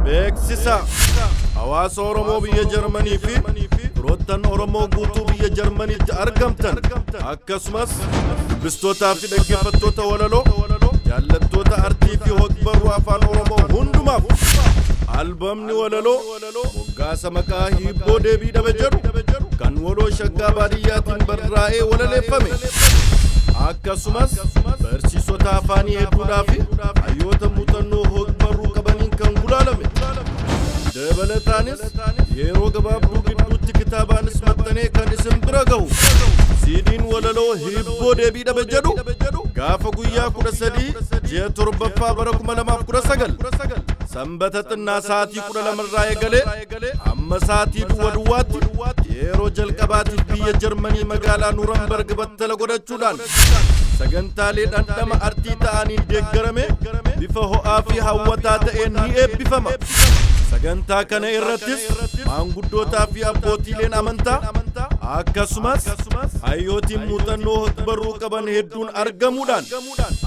beeksisa hawaasa Oromoo biyya Jarmanii fi firoottan Oromoo guutuu biyya Jarmaniitti argamtan akkasumas dubbistootaa fi dhaggeeffattoota walaloo jaallattoota artii fi hogbarruu afaan Oromoo hundumaaf albamni walaloo moggaasa maqaa hibboo deebii dhabe jedhu kan waloo shaggaa baadiyyaatiin barraa'ee walaleeffame akkasumas barsiisota afaanii hedduudhaa fi hayyoota muuxannoo hogbarruu qabaniin kan gulaalame dabalataanis yeroo gabaabduu gidduutti kitaabaanis maxxanee kan isin bira gahu siidiin walaloo hibboo deebii dhabe jedhu gaafa guyyaa 13 ji'a torbaffaa bara 2019 sanbata xinnaa sa'aatii 12 irraa eegalee amma sa'aatii duwwaatti yeroo jalqabaatiif biyya Jarmanii magaalaa Nuuramberg battala godhachuudhaan sagantaalee dhandhama artii ta'aniin deeggarame bifa ho'aa fi hawwataa ta'een ni eebbifama. Sagantaa kana irrattis maanguddootaa fi abbootiileen amantaa akkasumas hayyootiin muuxannoo hogbarruu qaban hedduun argamuudhaan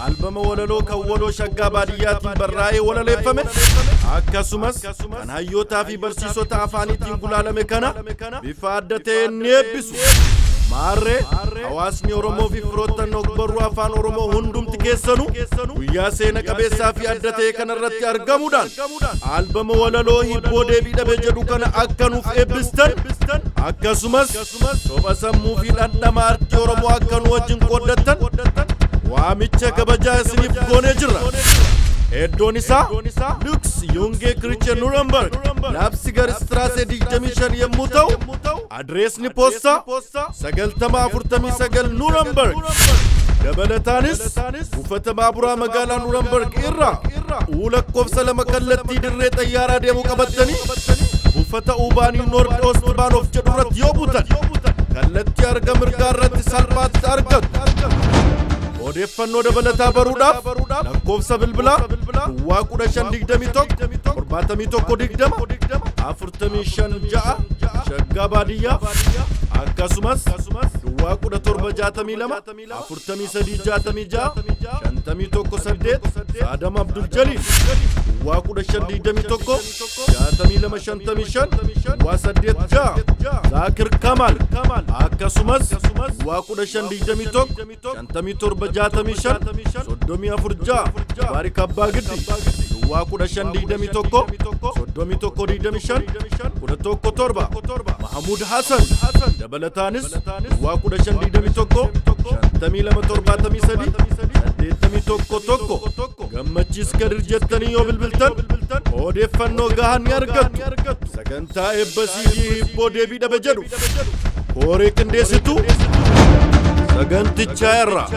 albama walaloo kan waloo shaggaa baadiyyaatiin barraa'ee walaleeffame akkasumas kan hayyootaa fi barsiisota afaaniitiin gulaalame kana bifa adda ta'een ni eebbisu. Maarree hawaasni Oromoo fi firoottan hogbarruu afaan Oromoo hundumti keessanuu guyyaa seena qabeessaa fi adda ta'e kanarratti argamuudhaan albama walaloo hibboo deebii dhabe jedhu kana akka nuuf eebbistan akkasumas sopha sammuu fi dhandhama artii Oromoo akka nu wajjin qooddattan waamicha kabajaa isiniif goonee jirra. Eddoon isaa Lux Junge Kirche Nuuramberg Leipziger Straße 25 yommuu ta'u adreesni poostaa 9049 Nuuramberg dabalataanis buufata baaburaa magaalaa Nuuramberg irraa lakkoofsa 2 kallattii dirree xayyaaraa deemuu qabattanii buufata Ubaanii Noord Oostbaanoof jedhu irratti yoo buutan kallattii arga mirgaa irratti salphaatti argattu. Odeeffannoo dabalataa baruudhaaf lakkoofsa bilbilaa 1521 4120 45 shaggaa baadiyyaa akkasumas 1762 4366 518 Saadam Abdul Jalil 1521 6255 8 Zakir Kamal akkasumas 1521 57 65 Barik Abbaa Giddi 1521 3125 Mahmud Hassan dabalataanis 1521 5273 Gammachiis Kadir jettanii yoo bilbiltan odeeffannoo gahaa ni argattu. Sagantaa eebba siidii hibboo deebii dhabe jedhu kooree qindeessitu sagantichaa irraa